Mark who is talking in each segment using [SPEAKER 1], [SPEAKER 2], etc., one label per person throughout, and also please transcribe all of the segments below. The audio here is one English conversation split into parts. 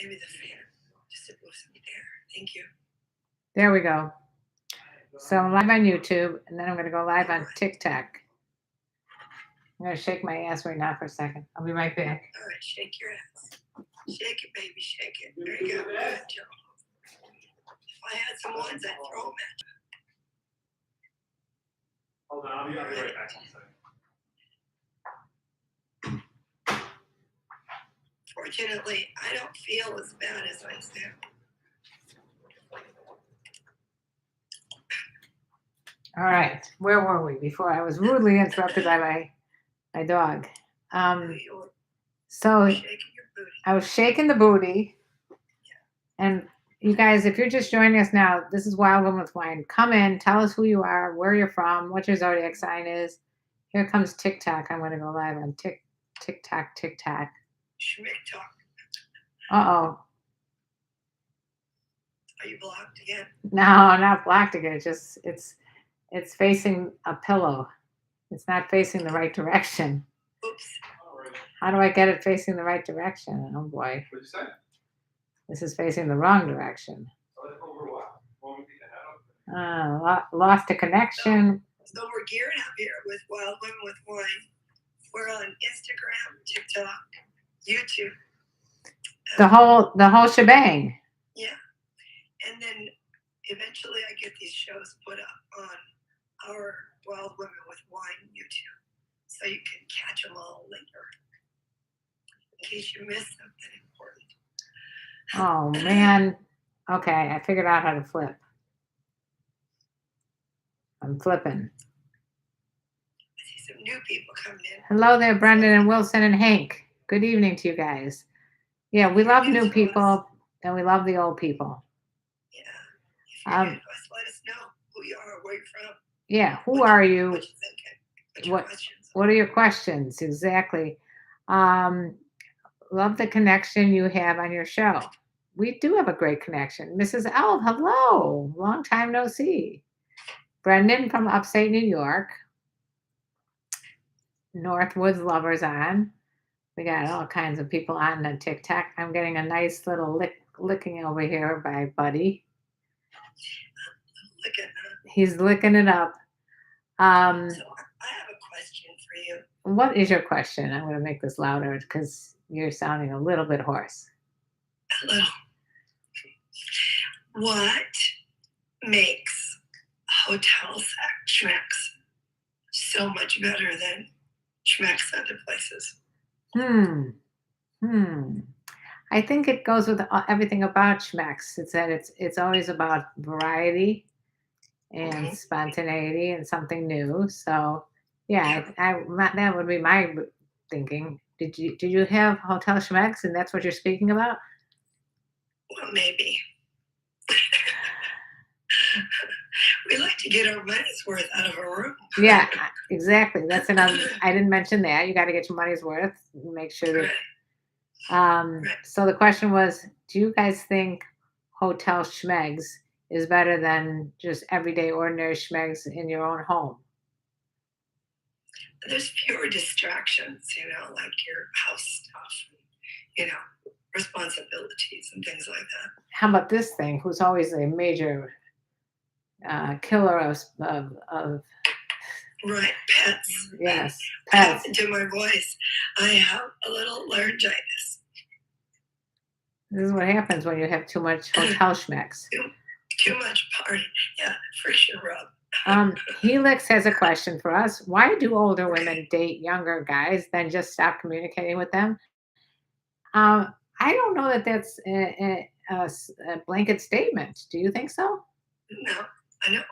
[SPEAKER 1] Maybe the fan just supposed to be there. Thank you.
[SPEAKER 2] There we go. So I'm live on YouTube, and then I'm going to go live on TikTok. I'm going to shake my ass right now for a second. I'll be right back.
[SPEAKER 1] All right, shake your ass. Shake it, baby, shake it. There you go. Good job. If I had some ones, I'd throw them at you.
[SPEAKER 3] Hold on, I'll be right back.
[SPEAKER 1] Fortunately, I don't feel as bad as I sound.
[SPEAKER 2] All right. Where were we before I was rudely interrupted by my dog? So
[SPEAKER 1] Shaking your booty.
[SPEAKER 2] I was shaking the booty. And you guys, if you're just joining us now, this is Wild Woman with Wine. Come in, tell us who you are, where you're from, what your zodiac sign is. Here comes TikTok. I'm going to go live on TikTok.
[SPEAKER 1] Schmick talk.
[SPEAKER 2] Uh-oh.
[SPEAKER 1] Are you blocked again?
[SPEAKER 2] No, not blocked again. It's facing a pillow. It's not facing the right direction.
[SPEAKER 1] Oops.
[SPEAKER 2] How do I get it facing the right direction? Oh boy.
[SPEAKER 3] What'd you say?
[SPEAKER 2] This is facing the wrong direction.
[SPEAKER 3] Over what? Won't we get
[SPEAKER 2] Lost a connection.
[SPEAKER 1] So we're geared up here with Wild Women with Wine. We're on Instagram, TikTok, YouTube.
[SPEAKER 2] The whole shebang.
[SPEAKER 1] Yeah. And then eventually I get these shows put up on our Wild Women with Wine YouTube. So you can catch them all later. In case you missed something important.
[SPEAKER 2] Oh man. Okay, I figured out how to flip. I'm flipping.
[SPEAKER 1] I see some new people coming in.
[SPEAKER 2] Hello there, Brendan and Wilson and Hank. Good evening to you guys. Yeah, we love new people and we love the old people.
[SPEAKER 1] Yeah. If you're new to us, let us know who you are, where you're from.
[SPEAKER 2] Yeah, who are you?
[SPEAKER 1] What you thinking? What's your questions?
[SPEAKER 2] What are your questions? Exactly. Love the connection you have on your show. We do have a great connection. Mrs. L, hello. Long time no see. Brendan from upstate New York. Northwoods Lovers on. We got all kinds of people on the TikTok. I'm getting a nice little licking over here by Buddy. He's licking it up.
[SPEAKER 1] So I have a question for you.
[SPEAKER 2] What is your question? I'm going to make this louder because you're sounding a little bit hoarse.
[SPEAKER 1] A little. What makes hotel schmecks so much better than schmecks other places?
[SPEAKER 2] I think it goes with everything about schmecks. It's that it's always about variety and spontaneity and something new. So yeah, that would be my thinking. Did you have hotel schmecks and that's what you're speaking about?
[SPEAKER 1] Well, maybe. We like to get our money's worth out of a room.
[SPEAKER 2] Yeah, exactly. That's another. I didn't mention that. You got to get your money's worth. Make sure that.
[SPEAKER 1] Right.
[SPEAKER 2] So the question was, do you guys think hotel schmegs is better than just everyday ordinary schmegs in your own home?
[SPEAKER 1] There's fewer distractions, like your house stuff, responsibilities and things like that.
[SPEAKER 2] How about this thing? Who's always a major killer of
[SPEAKER 1] right, pets.
[SPEAKER 2] Yes,
[SPEAKER 1] pets. To my voice, I have a little laryngitis.
[SPEAKER 2] This is what happens when you have too much hotel schmecks.
[SPEAKER 1] Too much party. Yeah, friction rub.
[SPEAKER 2] Helix has a question for us. Why do older women date younger guys, then just stop communicating with them? I don't know that that's a blanket statement. Do you think so?
[SPEAKER 1] No, I don't.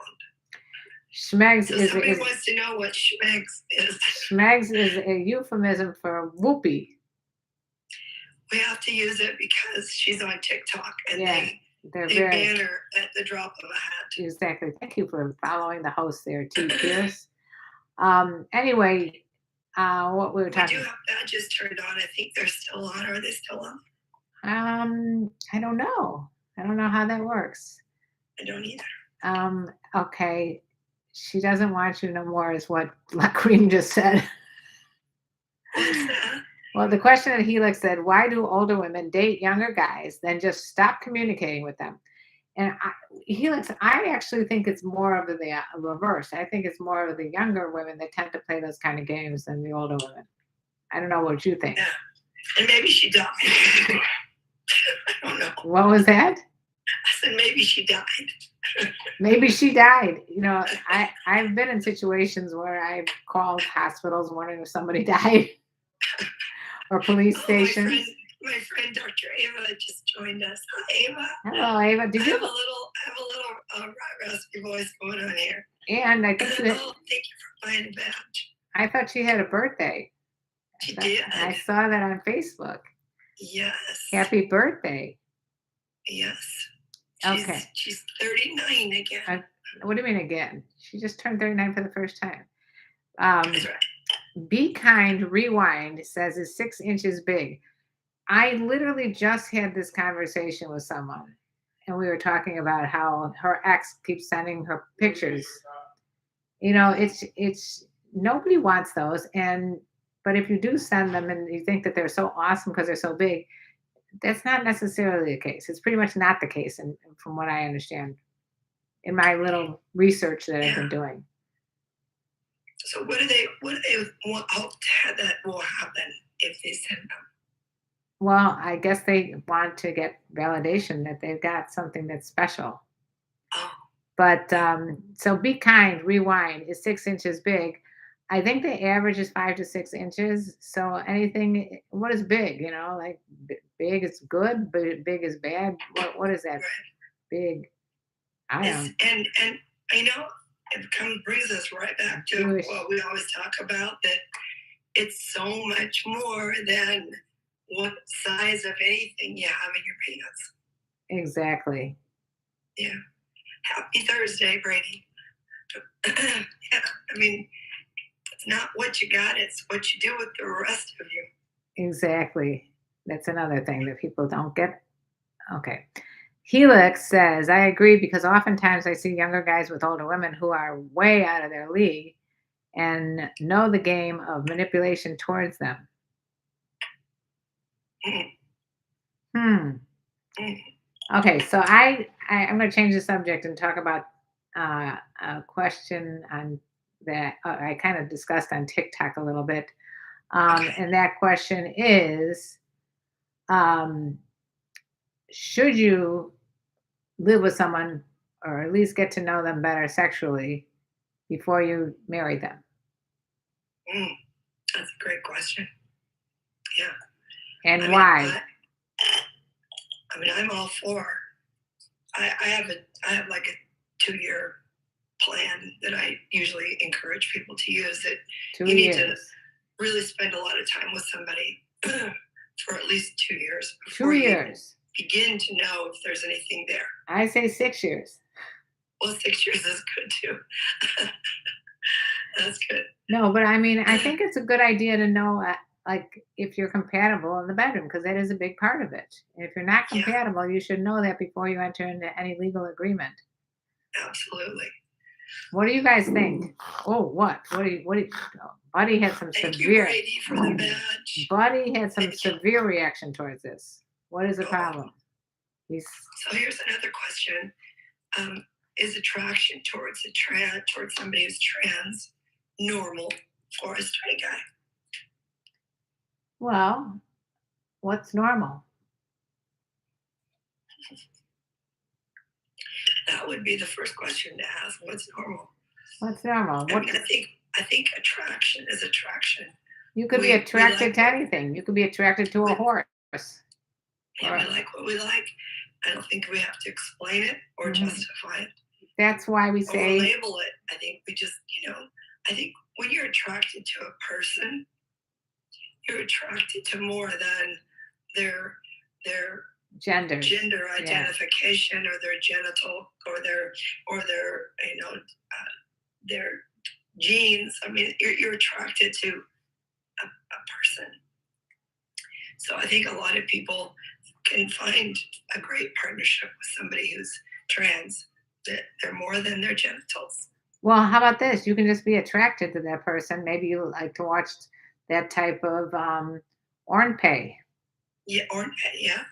[SPEAKER 2] Schmegs
[SPEAKER 1] so somebody wants to know what schmegs is.
[SPEAKER 2] Schmegs is a euphemism for whoopee.
[SPEAKER 1] We have to use it because she's on TikTok and they
[SPEAKER 2] very,
[SPEAKER 1] ban her at the drop of a hat.
[SPEAKER 2] Exactly. Thank you for following the host there, T. Pierce. Anyway, what we were talking.
[SPEAKER 1] We do have badges turned on. I think they're still on. Are they still on?
[SPEAKER 2] I don't know. I don't know how that works.
[SPEAKER 1] I don't either.
[SPEAKER 2] Okay. She doesn't want you no more, is what La Cream just said.
[SPEAKER 1] What's that?
[SPEAKER 2] Well, the question that Helix said, why do older women date younger guys, then just stop communicating with them? And Helix, I actually think it's more of the reverse. I think it's more of the younger women that tend to play those kind of games than the older women. I don't know what you think.
[SPEAKER 1] Yeah. And maybe she died. I don't know.
[SPEAKER 2] What was that?
[SPEAKER 1] I said maybe she died.
[SPEAKER 2] Maybe she died. You know, I've been in situations where I've called hospitals wondering if somebody died or police
[SPEAKER 1] Oh,
[SPEAKER 2] stations.
[SPEAKER 1] my friend Dr. Ava just joined us. Hi, Ava.
[SPEAKER 2] Hello, Ava. Did
[SPEAKER 1] I
[SPEAKER 2] you?
[SPEAKER 1] have a little raspy voice going on here.
[SPEAKER 2] And I think that,
[SPEAKER 1] Oh, thank you for buying a badge.
[SPEAKER 2] I thought she had a birthday.
[SPEAKER 1] She did.
[SPEAKER 2] I saw that on Facebook.
[SPEAKER 1] Yes.
[SPEAKER 2] Happy birthday.
[SPEAKER 1] Yes.
[SPEAKER 2] Okay.
[SPEAKER 1] She's 39 again.
[SPEAKER 2] What do you mean again? She just turned 39 for the first time.
[SPEAKER 1] That's right.
[SPEAKER 2] Be Kind Rewind says is 6 inches big. I literally just had this conversation with someone, and we were talking about how her ex keeps sending her pictures. You know, it's nobody wants those, but if you do send them and you think that they're so awesome because they're so big, that's not necessarily the case. It's pretty much not the case, and from what I understand in my little research that I've been doing.
[SPEAKER 1] So what do they want hope that will happen if they send them?
[SPEAKER 2] Well, I guess they want to get validation that they've got something that's special.
[SPEAKER 1] Oh.
[SPEAKER 2] But so Be Kind Rewind is 6 inches big. I think the average is 5 to 6 inches. So anything, what is big? You know, like big is good, but big is bad. What is that?
[SPEAKER 1] Right.
[SPEAKER 2] Big. I don't.
[SPEAKER 1] And I know it brings us right back to what we always talk about, that it's so much more than what size of anything you have in your pants.
[SPEAKER 2] Exactly.
[SPEAKER 1] Yeah. Happy Thursday, Brady. Yeah, I mean, it's not what you got, it's what you do with the rest of you.
[SPEAKER 2] Exactly. That's another thing that people don't get. Okay. Helix says, I agree because oftentimes I see younger guys with older women who are way out of their league and know the game of manipulation towards them. Okay, so I'm going to change the subject and talk about a question on that I kind of discussed on TikTok a little bit. And that question is, should you live with someone or at least get to know them better sexually before you marry them?
[SPEAKER 1] That's a great question. Yeah.
[SPEAKER 2] And why?
[SPEAKER 1] I mean, I'm all for. I have like a 2-year plan that I usually encourage people to use. That
[SPEAKER 2] 2
[SPEAKER 1] you
[SPEAKER 2] years.
[SPEAKER 1] need to really spend a lot of time with somebody for at least 2 years.
[SPEAKER 2] 2 years.
[SPEAKER 1] You begin to know if there's anything there.
[SPEAKER 2] I say 6 years.
[SPEAKER 1] Well, 6 years is good too. That's good.
[SPEAKER 2] No, but I mean, I think it's a good idea to know, like, if you're compatible in the bedroom, because that is a big part of it. And if you're not compatible, you should know that before you enter into any legal agreement.
[SPEAKER 1] Absolutely.
[SPEAKER 2] What do you guys think? Oh, what? What do you? Oh, Buddy had some severe.
[SPEAKER 1] Brady, for the badge.
[SPEAKER 2] Buddy had some severe reaction towards this. What is the problem?
[SPEAKER 1] So here's another question: is attraction towards somebody who's trans normal for a straight guy?
[SPEAKER 2] Well, what's normal?
[SPEAKER 1] That would be the first question to ask. What's normal?
[SPEAKER 2] What's normal?
[SPEAKER 1] I mean, I think attraction is attraction.
[SPEAKER 2] You could be attracted to anything. You could be attracted to a horse.
[SPEAKER 1] Yeah, we like what we like. I don't think we have to explain it or justify it.
[SPEAKER 2] That's why we say
[SPEAKER 1] or label it. I think we just, I think when you're attracted to a person, you're attracted to more than their
[SPEAKER 2] gender
[SPEAKER 1] identification or their genital or their genes. I mean, you're attracted to a person. So I think a lot of people can find a great partnership with somebody who's trans, that they're more than their genitals.
[SPEAKER 2] Well, how about this? You can just be attracted to that person. Maybe you like to watch that type of Ornpay.
[SPEAKER 1] Yeah, orange. Yeah.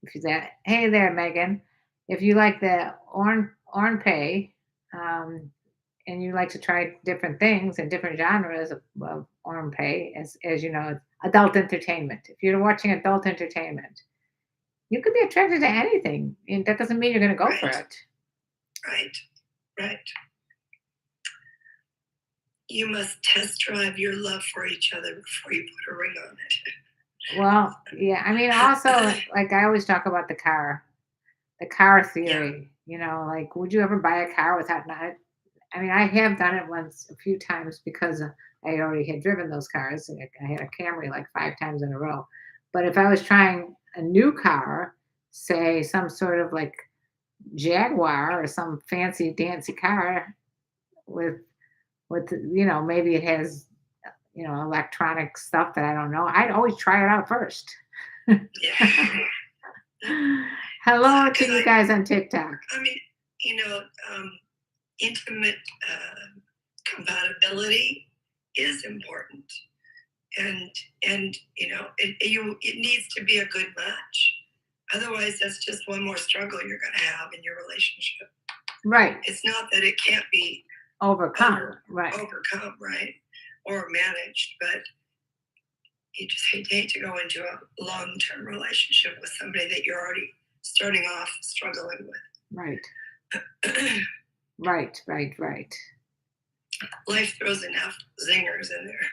[SPEAKER 2] If you that, hey there, Megan. If you like the Ornpay, and you like to try different things and different genres of Ornpay, as you know, it's adult entertainment. If you're watching adult entertainment, you could be attracted to anything, and that doesn't mean you're going to go for
[SPEAKER 1] Right.
[SPEAKER 2] it.
[SPEAKER 1] Right. Right. You must test drive your love for each other before you put a ring on it.
[SPEAKER 2] Well, yeah. I mean, also, like I always talk about the car
[SPEAKER 1] Yeah.
[SPEAKER 2] theory. You know, like, would you ever buy a car without not? I mean, I have done it once, a few times, because I already had driven those cars. I had a Camry like 5 times in a row. But if I was trying a new car, say some sort of like Jaguar or some fancy dancy car with maybe it has electronic stuff that I don't know, I'd always try it out first.
[SPEAKER 1] Yeah.
[SPEAKER 2] Hello to
[SPEAKER 1] Because
[SPEAKER 2] you guys on TikTok.
[SPEAKER 1] I mean, you know, intimate compatibility is important, and it needs to be a good match. Otherwise, that's just one more struggle you're going to have in your relationship.
[SPEAKER 2] Right.
[SPEAKER 1] It's not that it can't be
[SPEAKER 2] Overcome. Right.
[SPEAKER 1] overcome, right, or managed, but you just hate to go into a long-term relationship with somebody that you're already starting off struggling with.
[SPEAKER 2] Right. Right.
[SPEAKER 1] Life throws enough zingers in there.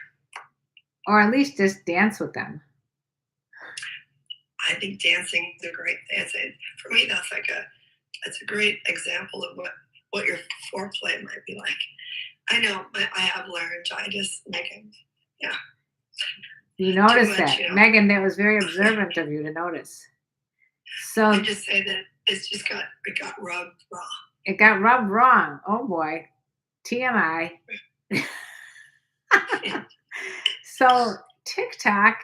[SPEAKER 2] Or at least just dance with them.
[SPEAKER 1] I think dancing is a great thing. For me, that's a great example of what your foreplay might be like. I know I have learned. I just Megan, yeah.
[SPEAKER 2] You noticed
[SPEAKER 1] much,
[SPEAKER 2] that,
[SPEAKER 1] you know.
[SPEAKER 2] Megan. That was very observant of you to notice. So
[SPEAKER 1] I just say that it got rubbed raw.
[SPEAKER 2] it got rubbed wrong. Oh boy, TMI. So TikTok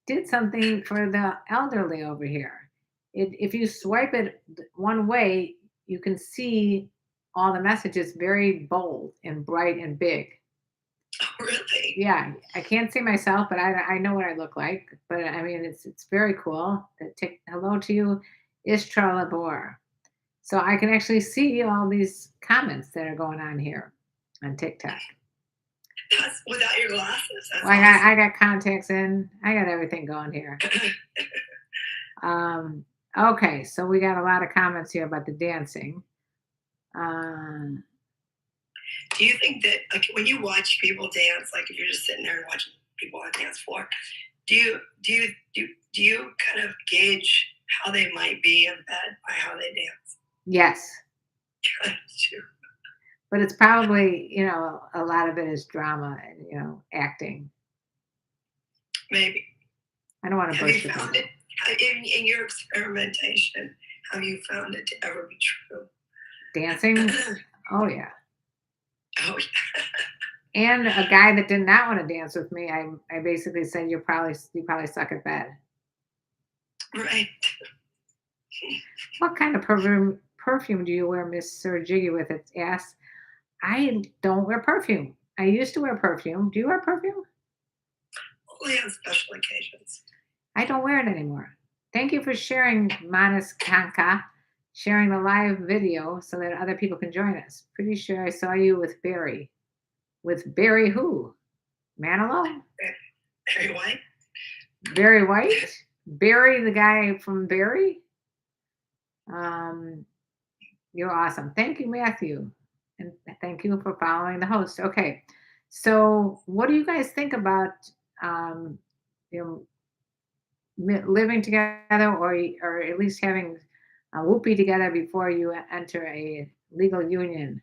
[SPEAKER 2] did something for the elderly over here. If you swipe it one way, you can see all the messages very bold and bright and big.
[SPEAKER 1] Oh, really?
[SPEAKER 2] Yeah, I can't see myself, but I know what I look like. But I mean, it's very cool. Hello to you, Istra Labor. So I can actually see all these comments that are going on here on TikTok.
[SPEAKER 1] That's without your glasses. That's
[SPEAKER 2] Well,
[SPEAKER 1] awesome.
[SPEAKER 2] I got contacts in. I got everything going here. Okay, so we got a lot of comments here about the dancing.
[SPEAKER 1] Do you think that, like, when you watch people dance, like if you're just sitting there and watching people on the dance floor, do you kind of gauge how they might be in bed by how they dance?
[SPEAKER 2] Yes,
[SPEAKER 1] Too.
[SPEAKER 2] but it's probably a lot of it is drama and acting.
[SPEAKER 1] Maybe.
[SPEAKER 2] I don't want to
[SPEAKER 1] Have you
[SPEAKER 2] burst your
[SPEAKER 1] found
[SPEAKER 2] bubble.
[SPEAKER 1] it in your experimentation? Have you found it to ever be true?
[SPEAKER 2] Dancing? Oh yeah.
[SPEAKER 1] Oh, yeah.
[SPEAKER 2] And a guy that did not want to dance with me, I basically said you probably suck at bed.
[SPEAKER 1] Right.
[SPEAKER 2] What kind of perfume do you wear, Miss Sir Jiggy with its ass? I don't wear perfume. I used to wear perfume. Do you wear perfume?
[SPEAKER 1] Only on special occasions.
[SPEAKER 2] I don't wear it anymore. Thank you for sharing, Manas Kanka, sharing the live video so that other people can join us. Pretty sure I saw you with Barry. With Barry who? Manilow?
[SPEAKER 1] Very white.
[SPEAKER 2] Barry White? Barry, the guy from Barry? You're awesome. Thank you, Matthew. And thank you for following the host. Okay. So what do you guys think about um, you living together, or at least having a whoopee together before you enter a legal union?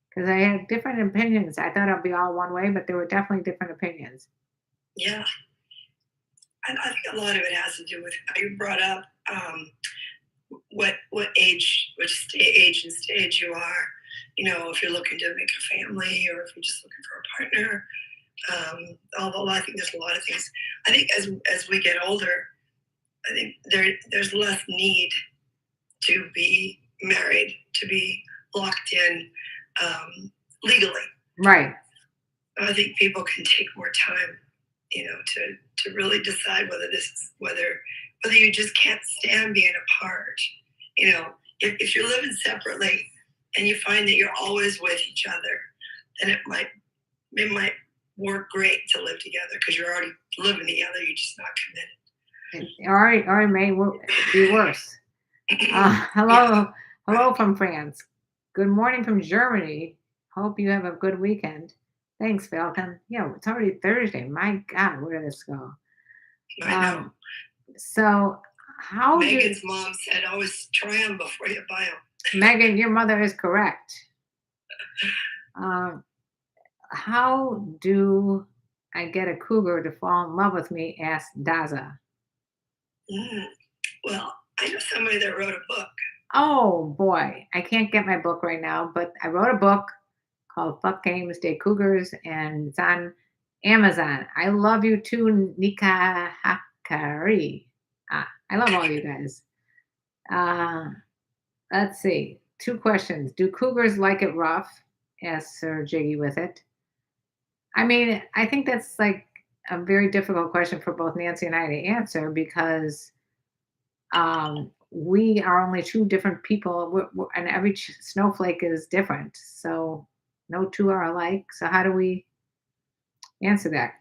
[SPEAKER 2] Because I had different opinions. I thought it'd be all one way, but there were definitely different opinions.
[SPEAKER 1] Yeah. And I think a lot of it has to do with how you brought up what age, age and stage you are. If you're looking to make a family or if you're just looking for a partner. Although I think there's a lot of things. I think as we get older, I think there's less need to be married, to be locked in legally.
[SPEAKER 2] Right.
[SPEAKER 1] I think people can take more time to really decide whether you just can't stand being apart. If you're living separately and you find that you're always with each other, then it might work great to live together because you're already living together. You're just not committed.
[SPEAKER 2] Or it may be worse. Hello from France. Good morning from Germany. Hope you have a good weekend. Thanks, Falcon. It's already Thursday. My God, where did this go?
[SPEAKER 1] I know.
[SPEAKER 2] So
[SPEAKER 1] Megan's mom said, always try them before you buy them.
[SPEAKER 2] Megan, your mother is correct. How do I get a cougar to fall in love with me? Asked Daza.
[SPEAKER 1] Well, I know somebody that wrote a book.
[SPEAKER 2] Oh boy, I can't get my book right now, but I wrote a book called Fuck Games Day Cougars, and it's on Amazon. I love you too, Nika Hakari. I love all you guys. Let's see. 2 questions. Do cougars like it rough? Asked Sir Jiggy with it. I mean, I think that's like a very difficult question for both Nancy and I to answer because we are only 2 different people, and every snowflake is different. So no 2 are alike. So how do we answer that?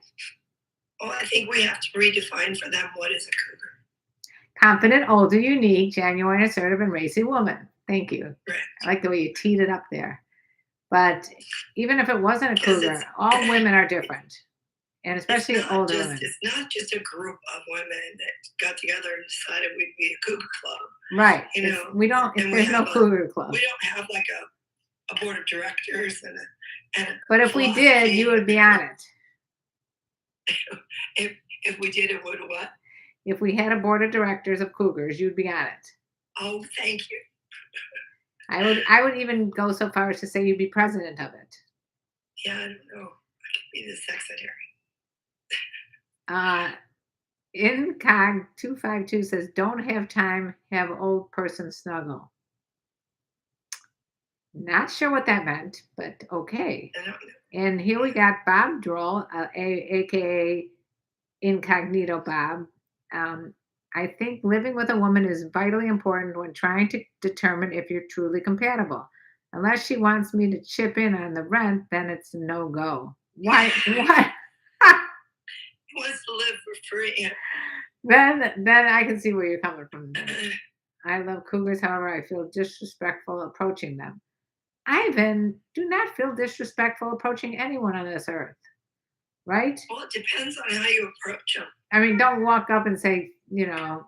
[SPEAKER 1] Well, I think we have to redefine for them what is a cougar.
[SPEAKER 2] Confident, older, unique, genuine, assertive, and racy woman. Thank you.
[SPEAKER 1] Right.
[SPEAKER 2] I like the way you teed it up there. But even if it wasn't a cougar, all women are different. And especially older women.
[SPEAKER 1] It's not just a group of women that got together and decided we'd be a cougar club.
[SPEAKER 2] Right. There's no cougar club.
[SPEAKER 1] We don't have like a board of directors
[SPEAKER 2] but if we did, you would be on
[SPEAKER 1] it. If we did, it would what?
[SPEAKER 2] If we had a board of directors of cougars, you'd be on it.
[SPEAKER 1] Oh, thank you.
[SPEAKER 2] I would even go so far as to say you'd be president of it.
[SPEAKER 1] Yeah, I don't know. I could be the secretary.
[SPEAKER 2] Incog 252 says, don't have time, have old person snuggle. Not sure what that meant, but okay.
[SPEAKER 1] I don't know.
[SPEAKER 2] And here we got Bob Droll, aka Incognito Bob. I think living with a woman is vitally important when trying to determine if you're truly compatible. Unless she wants me to chip in on the rent, then it's no go. Why? What?
[SPEAKER 1] He wants to live for free.
[SPEAKER 2] Then I can see where you're coming from. I love cougars, however, I feel disrespectful approaching them. Ivan, do not feel disrespectful approaching anyone on this earth. Right?
[SPEAKER 1] Well, it depends on how you approach them.
[SPEAKER 2] I mean, don't walk up and say,
[SPEAKER 1] Don't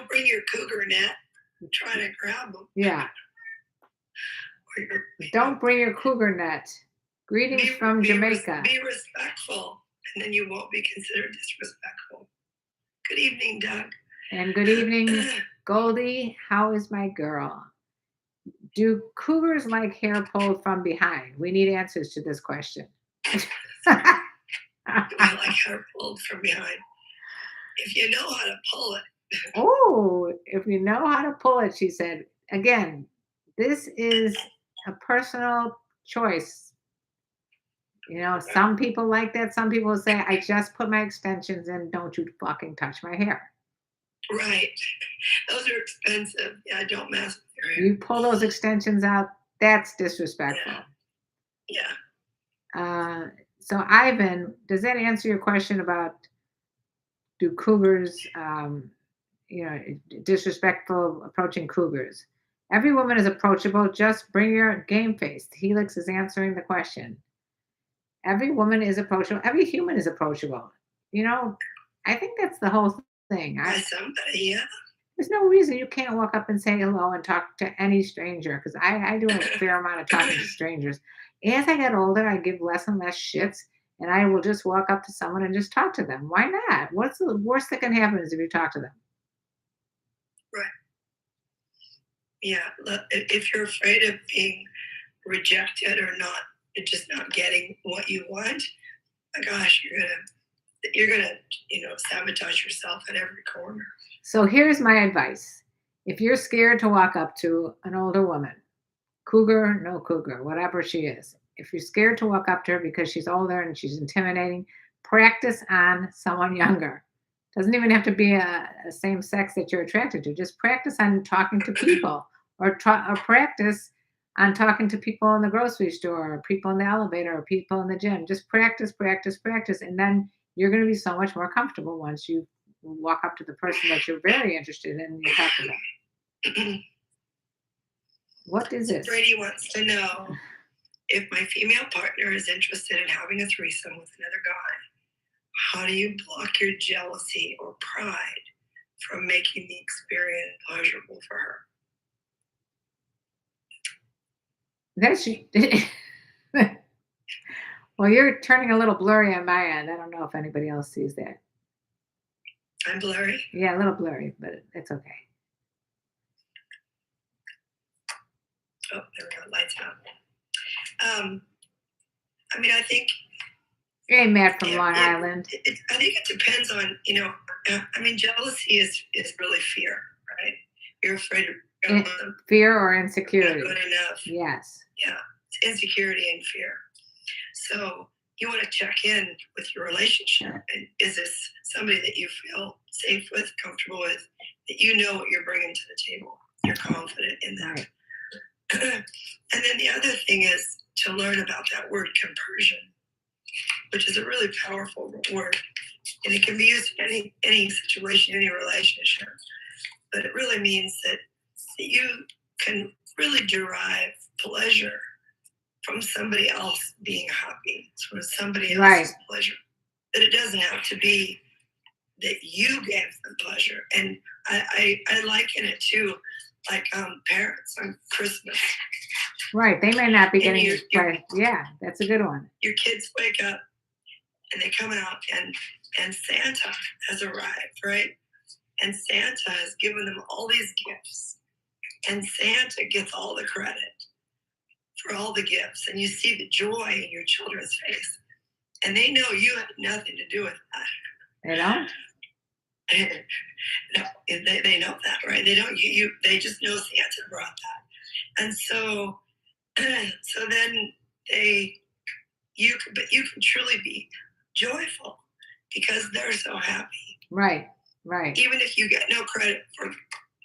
[SPEAKER 1] bring your cougar net and try to grab them.
[SPEAKER 2] Yeah. Don't bring your cougar net. Greetings from Jamaica.
[SPEAKER 1] Be respectful, and then you won't be considered disrespectful. Good evening, Doug.
[SPEAKER 2] And good evening, Goldie. How is my girl? Do cougars like hair pulled from behind? We need answers to this question.
[SPEAKER 1] I like hair pulled from behind. If you know how to pull it.
[SPEAKER 2] Oh, if you know how to pull it, she said. Again, this is a personal choice. Some people like that. Some people say, I just put my extensions in. Don't you fucking touch my hair.
[SPEAKER 1] Right. Those are expensive. Yeah, don't mess with your hair.
[SPEAKER 2] You pull those extensions out, that's disrespectful.
[SPEAKER 1] Yeah.
[SPEAKER 2] So, Ivan, does that answer your question about do cougars, disrespectful approaching cougars? Every woman is approachable. Just bring your game face. Helix is answering the question. Every woman is approachable. Every human is approachable. I think that's the whole thing.
[SPEAKER 1] By somebody, yeah.
[SPEAKER 2] There's no reason you can't walk up and say hello and talk to any stranger, because I do a fair amount of talking to strangers. As I get older, I give less and less shits, and I will just walk up to someone and just talk to them. Why not? What's the worst that can happen is if you talk to them.
[SPEAKER 1] Right. Yeah. If you're afraid of being rejected or just not getting what you want, my gosh, you're gonna sabotage yourself at every corner.
[SPEAKER 2] So here's my advice. If you're scared to walk up to an older woman, cougar, no cougar, whatever she is, if you're scared to walk up to her because she's older and she's intimidating, practice on someone younger. Doesn't even have to be a same sex that you're attracted to. Just practice on talking to people, or practice on talking to people in the grocery store, or people in the elevator, or people in the gym. Just practice, practice, practice, and then you're going to be so much more comfortable once you walk up to the person that you're very interested in and you talk to them. What is this?
[SPEAKER 1] Brady wants to know if my female partner is interested in having a threesome with another guy. How do you block your jealousy or pride from making the experience pleasurable for her?
[SPEAKER 2] That's well, you're turning a little blurry on my end. I don't know if anybody else sees that.
[SPEAKER 1] I'm blurry.
[SPEAKER 2] Yeah, a little blurry, but it's okay.
[SPEAKER 1] Oh, there we go. Lights out. I mean, I think.
[SPEAKER 2] Hey, Matt from Long Island.
[SPEAKER 1] I think it depends on, I mean, jealousy is really fear, right? You're afraid of
[SPEAKER 2] fear or insecurity.
[SPEAKER 1] Not good enough.
[SPEAKER 2] Yes.
[SPEAKER 1] Yeah, it's insecurity and fear. So you want to check in with your relationship. And is this somebody that you feel safe with, comfortable with, that you know what you're bringing to the table? You're confident in that. Right. And then the other thing is to learn about that word compersion, which is a really powerful word. And it can be used in any situation, any relationship. But it really means that you can really derive pleasure from somebody else being happy, from somebody else's pleasure. That it doesn't have to be that you gave them pleasure. And I liken it to like parents on Christmas.
[SPEAKER 2] Right. They may not be getting this play. Yeah, that's a good one.
[SPEAKER 1] Your kids wake up and they come out and Santa has arrived, right? And Santa has given them all these gifts. And Santa gets all the credit for all the gifts. And you see the joy in your children's face. And they know you had nothing to do with that.
[SPEAKER 2] They don't?
[SPEAKER 1] No, they know that, right? They don't. They just know Santa brought that, and so then you can truly be joyful because they're so happy.
[SPEAKER 2] Right. Right.
[SPEAKER 1] Even if you get no credit for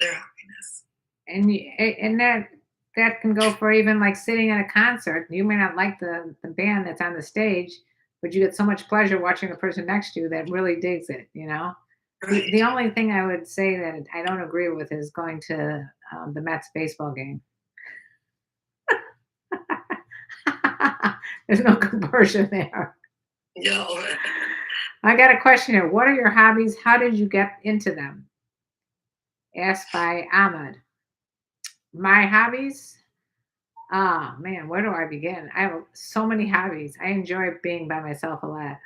[SPEAKER 1] their happiness.
[SPEAKER 2] And that can go for even like sitting at a concert. You may not like the band that's on the stage, but you get so much pleasure watching the person next to you that really digs it, Right. The only thing I would say that I don't agree with is going to the Mets baseball game. There's no compersion there.
[SPEAKER 1] No.
[SPEAKER 2] I got a question here. What are your hobbies? How did you get into them? Asked by Ahmed. My hobbies? Oh, man, where do I begin? I have so many hobbies. I enjoy being by myself a lot.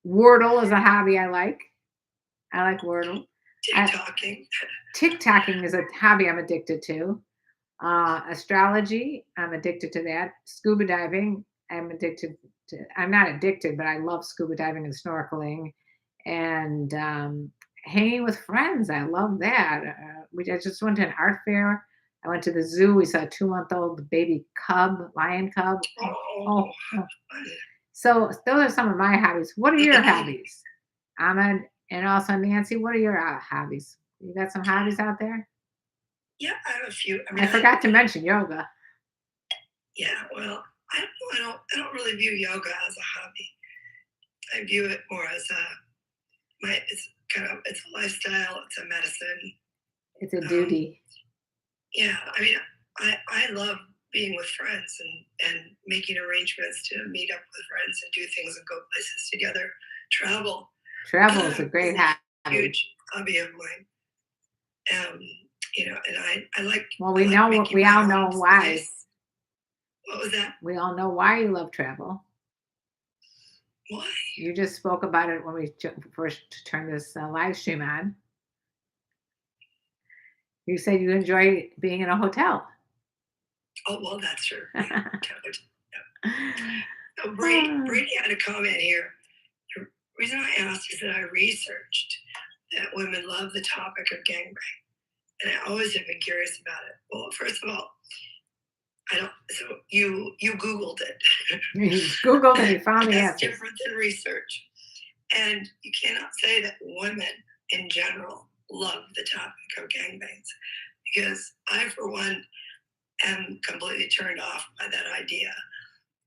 [SPEAKER 2] Wordle is a hobby I like. I like Wordle.
[SPEAKER 1] TikToking.
[SPEAKER 2] TikToking is a hobby I'm addicted to. Astrology, I'm addicted to that. Scuba diving, I'm addicted to. I'm not addicted, but I love scuba diving and snorkeling. And hanging with friends, I love that. I just went to an art fair. I went to the zoo. We saw a 2-month-old baby lion cub. Oh. So those are some of my hobbies. What are your hobbies, Ahmed? And also, Nancy, what are your hobbies? You got some hobbies out there?
[SPEAKER 1] Yeah, I have a few.
[SPEAKER 2] I forgot to mention yoga.
[SPEAKER 1] Yeah, well, I don't really view yoga as a hobby. I view it more as it's a lifestyle. It's a medicine.
[SPEAKER 2] It's a duty.
[SPEAKER 1] Yeah, I mean, I love being with friends and making arrangements to meet up with friends and do things and go places together. Travel
[SPEAKER 2] is a great hobby.
[SPEAKER 1] Huge hobby of mine. And I like.
[SPEAKER 2] Well, we all know why.
[SPEAKER 1] Place. What was that?
[SPEAKER 2] We all know why you love travel.
[SPEAKER 1] Why?
[SPEAKER 2] You just spoke about it when we first turned this live stream on. You said you enjoy being in a hotel.
[SPEAKER 1] Oh, well, that's true. Yeah. So Brady had a comment here. The reason I asked is that I researched that women love the topic of gangbang. And I always have been curious about it. Well, first of all, I don't. So you Googled it.
[SPEAKER 2] You Googled and you found the
[SPEAKER 1] That's
[SPEAKER 2] answer.
[SPEAKER 1] different than research. And you cannot say that women in general love the topic of gangbangs, because I, for one, am completely turned off by that idea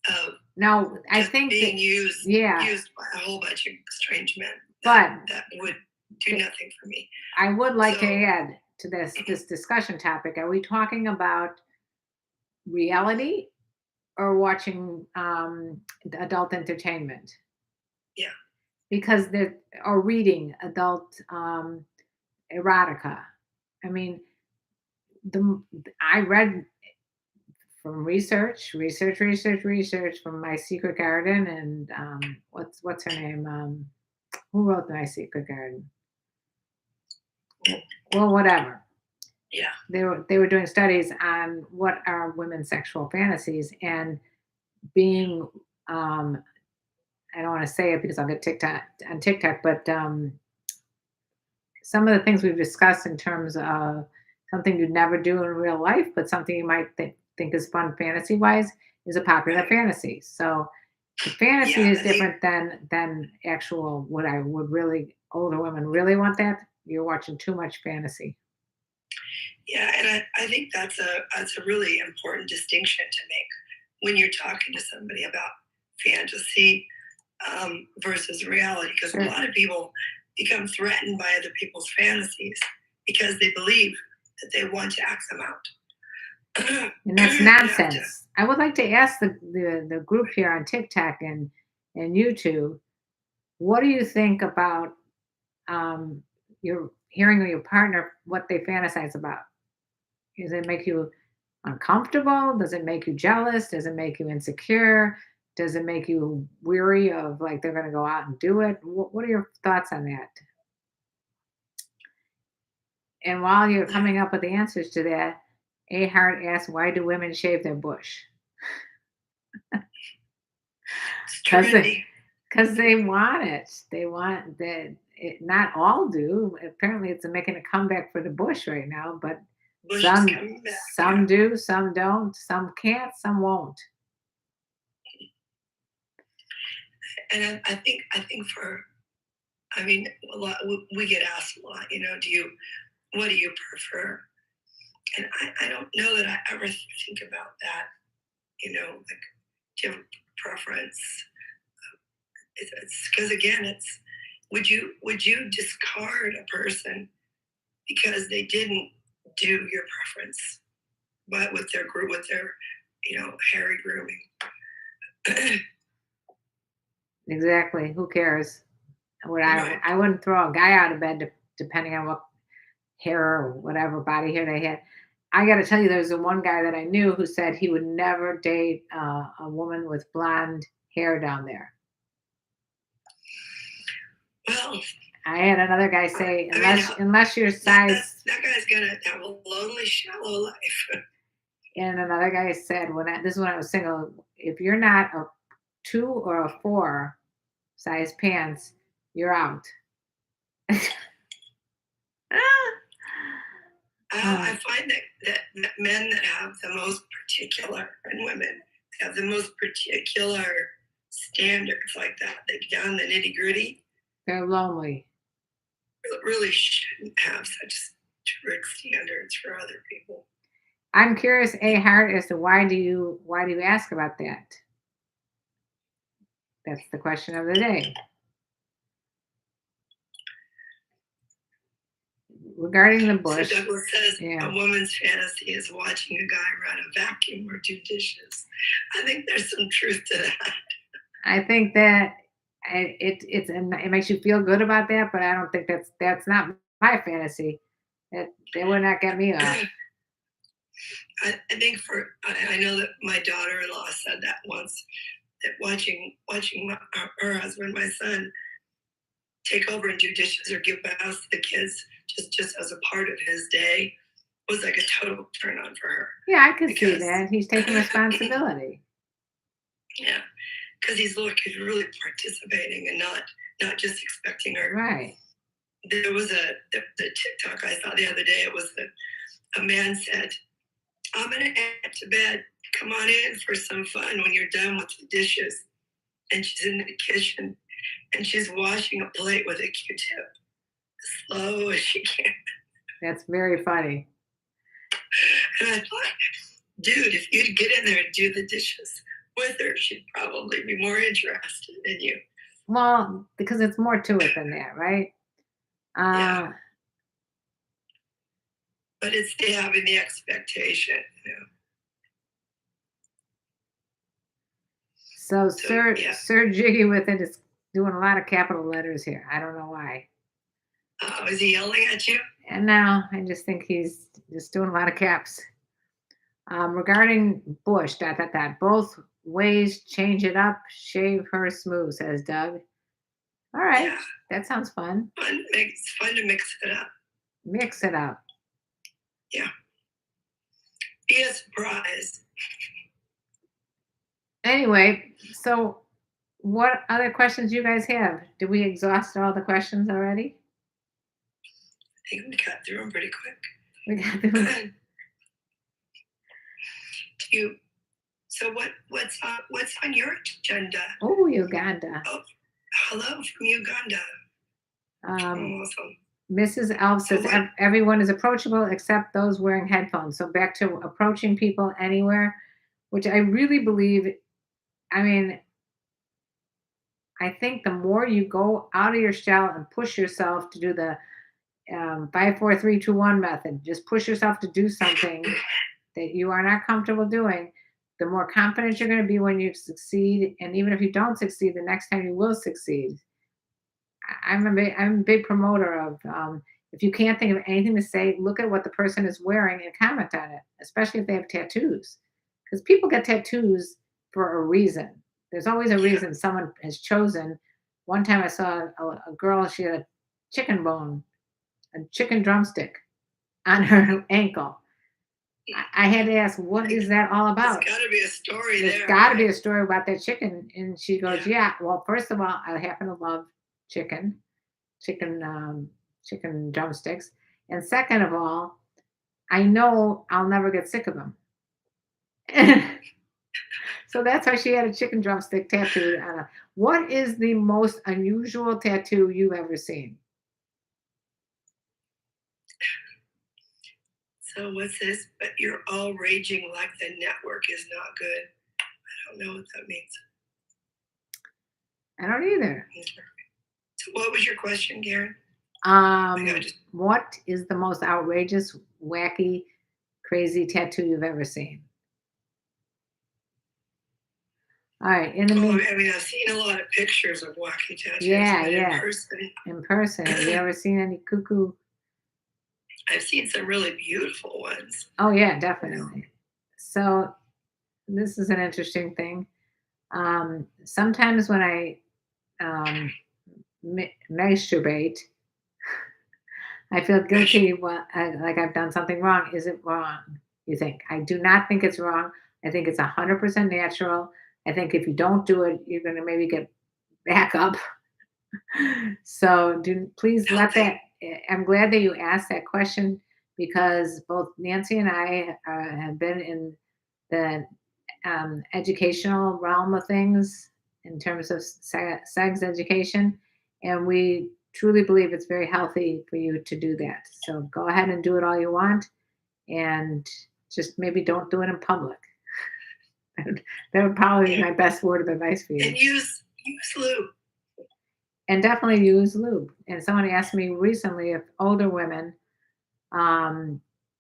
[SPEAKER 1] of
[SPEAKER 2] No, I
[SPEAKER 1] just
[SPEAKER 2] think
[SPEAKER 1] being
[SPEAKER 2] that,
[SPEAKER 1] used
[SPEAKER 2] yeah,
[SPEAKER 1] by a whole bunch of strange men.
[SPEAKER 2] but
[SPEAKER 1] That would do nothing for me.
[SPEAKER 2] I would like to
[SPEAKER 1] So
[SPEAKER 2] add to this discussion topic. Are we talking about reality or watching adult entertainment?
[SPEAKER 1] yeah,
[SPEAKER 2] Because they're or reading adult erotica. I mean, the I read from research from My Secret Garden, and what's her name? Who wrote My Secret Garden? Well, whatever.
[SPEAKER 1] yeah,
[SPEAKER 2] They were doing studies on what are women's sexual fantasies, and being I don't want to say it because I'll get TikTok, but some of the things we've discussed in terms of something you'd never do in real life, but something you might think is fun fantasy wise is a popular
[SPEAKER 1] right.
[SPEAKER 2] fantasy. So the fantasy
[SPEAKER 1] Yeah,
[SPEAKER 2] is
[SPEAKER 1] I think,
[SPEAKER 2] different than actual what I would really older women really want that. You're watching too much fantasy.
[SPEAKER 1] yeah, and I think that's a really important distinction to make when you're talking to somebody about fantasy versus reality, because a
[SPEAKER 2] Sure.
[SPEAKER 1] lot of people become threatened by other people's fantasies because they believe that they want to act them out.
[SPEAKER 2] And that's
[SPEAKER 1] You have to,
[SPEAKER 2] nonsense. I would like to ask the group here on TikTok and YouTube, what do you think about your hearing of your partner what they fantasize about? Does it make you uncomfortable? Does it make you jealous? Does it make you insecure? Does it make you weary of like they're going to go out and do it? What are your thoughts on that? And while you're
[SPEAKER 1] yeah,
[SPEAKER 2] coming up with the answers to that, A Hart asks, why do women shave their bush?
[SPEAKER 1] it's
[SPEAKER 2] Because
[SPEAKER 1] trendy.
[SPEAKER 2] they want it. They want that. Not all do. Apparently, it's making a comeback for the bush right now, but
[SPEAKER 1] Bush is
[SPEAKER 2] some
[SPEAKER 1] coming back.
[SPEAKER 2] some do, some don't, some can't, some won't.
[SPEAKER 1] And I think for, I mean, a lot, we get asked a lot, what do you prefer? And I don't know that I ever think about that, like, do you have a preference? It's because, again, it's, would you discard a person because they didn't do your preference, but with their group, with their, hairy grooming?
[SPEAKER 2] Exactly. Who cares?
[SPEAKER 1] Right.
[SPEAKER 2] I wouldn't throw a guy out of bed depending on what hair or whatever body hair they had. I got to tell you, there's the one guy that I knew who said he would never date a woman with blonde hair down there.
[SPEAKER 1] Well,
[SPEAKER 2] I had another guy say,
[SPEAKER 1] I mean,
[SPEAKER 2] unless your
[SPEAKER 1] that
[SPEAKER 2] size,
[SPEAKER 1] that guy's gonna have a lonely, shallow life.
[SPEAKER 2] and another guy said, this is when I was single, if you're not a 2 or a 4 size pants, you're out.
[SPEAKER 1] I find that men that have the most particular, and women have the most particular standards like that, they get down the nitty gritty,
[SPEAKER 2] They're lonely.
[SPEAKER 1] really shouldn't have such strict standards for other people.
[SPEAKER 2] I'm curious, A Hart, as to why do you ask about that? That's the question of the day. Regarding the
[SPEAKER 1] So
[SPEAKER 2] bush,
[SPEAKER 1] Douglas says
[SPEAKER 2] yeah,
[SPEAKER 1] a woman's fantasy is watching a guy run a vacuum or do dishes. I think there's some truth to that.
[SPEAKER 2] I think that it makes you feel good about that, but I don't think that's not my fantasy. That would not get me off.
[SPEAKER 1] I think I know that my daughter-in-law said that once, that watching her husband, my son, take over and do dishes or give baths to the kids just as a part of his day was like a total turn on for her.
[SPEAKER 2] Yeah, I could see
[SPEAKER 1] Because
[SPEAKER 2] that. He's taking responsibility.
[SPEAKER 1] yeah, because he's really participating and not just expecting her.
[SPEAKER 2] Right.
[SPEAKER 1] There was the TikTok I saw the other day. It was a man said, "I'm gonna add to bed come on in for some fun when you're done with the dishes. And she's in the kitchen and she's washing a plate with a Q-tip as slow as she can.
[SPEAKER 2] That's very funny.
[SPEAKER 1] And I thought, dude, if you'd get in there and do the dishes with her, she'd probably be more interested in you.
[SPEAKER 2] Well, because it's more to it than that, right?
[SPEAKER 1] Yeah. But it's the having the expectation, you know.
[SPEAKER 2] So
[SPEAKER 1] So,
[SPEAKER 2] Sir
[SPEAKER 1] yeah.
[SPEAKER 2] Sir Jiggy with it is doing a lot of capital letters here. I don't know why.
[SPEAKER 1] Is he yelling at you?
[SPEAKER 2] And now I just think he's just doing a lot of caps. Regarding Bush, both ways change it up, shave her smooth, says Doug. All right,
[SPEAKER 1] Yeah.
[SPEAKER 2] that sounds fun.
[SPEAKER 1] It's fun to mix it up.
[SPEAKER 2] Mix it up.
[SPEAKER 1] Yeah. Be a surprise.
[SPEAKER 2] Anyway, so what other questions you guys have? Did we exhaust all the questions already?
[SPEAKER 1] I think we got through them pretty quick.
[SPEAKER 2] We got them.
[SPEAKER 1] So what's on your agenda?
[SPEAKER 2] Oh, Uganda.
[SPEAKER 1] Oh, hello from Uganda. Awesome.
[SPEAKER 2] Mrs. Elf says everyone is approachable except those wearing headphones. So back to approaching people anywhere, which I really believe. I mean, I think the more you go out of your shell and push yourself to do the 5, 4, 3, 2, 1 method, just push yourself to do something that you are not comfortable doing, the more confident you're going to be when you succeed. And even if you don't succeed, the next time you will succeed. I'm a big promoter of if you can't think of anything to say, look at what the person is wearing and comment on it, especially if they have tattoos. Because people get tattoos for a reason. There's always a reason someone has chosen. One time I saw a girl, she had a chicken bone, a chicken drumstick on her ankle. I had to ask, what is that all about?
[SPEAKER 1] There's got to be a story
[SPEAKER 2] There's
[SPEAKER 1] there.
[SPEAKER 2] got to be a story about that chicken. And she goes, yeah. Well, first of all, I happen to love chicken drumsticks. And second of all, I know I'll never get sick of them. So that's why she had a chicken drumstick tattooed on her. What is the most unusual tattoo you've ever seen?
[SPEAKER 1] So what's this? But you're all raging like the network is not good. I don't know what that means.
[SPEAKER 2] I don't either.
[SPEAKER 1] So what was your question, Karen?
[SPEAKER 2] What is the most outrageous, wacky, crazy tattoo you've ever seen? All right.
[SPEAKER 1] I mean, I've seen a lot of pictures of wacky tattoos.
[SPEAKER 2] Yeah.
[SPEAKER 1] In person.
[SPEAKER 2] Have you ever seen any cuckoo?
[SPEAKER 1] I've seen some really beautiful ones.
[SPEAKER 2] Oh yeah, definitely. So this is an interesting thing. Sometimes when I masturbate, I feel guilty. Like I've done something wrong. Is it wrong? You think? I do not think it's wrong. I think it's 100% natural. I think if you don't do it, you're going to maybe get back up. So please let that. I'm glad that you asked that question because both Nancy and I have been in the educational realm of things in terms of sex education, and we truly believe it's very healthy for you to do that. So go ahead and do it all you want, and just maybe don't do it in public. That would probably be my best word of advice for you.
[SPEAKER 1] And use lube.
[SPEAKER 2] And definitely use lube. And someone asked me recently if older women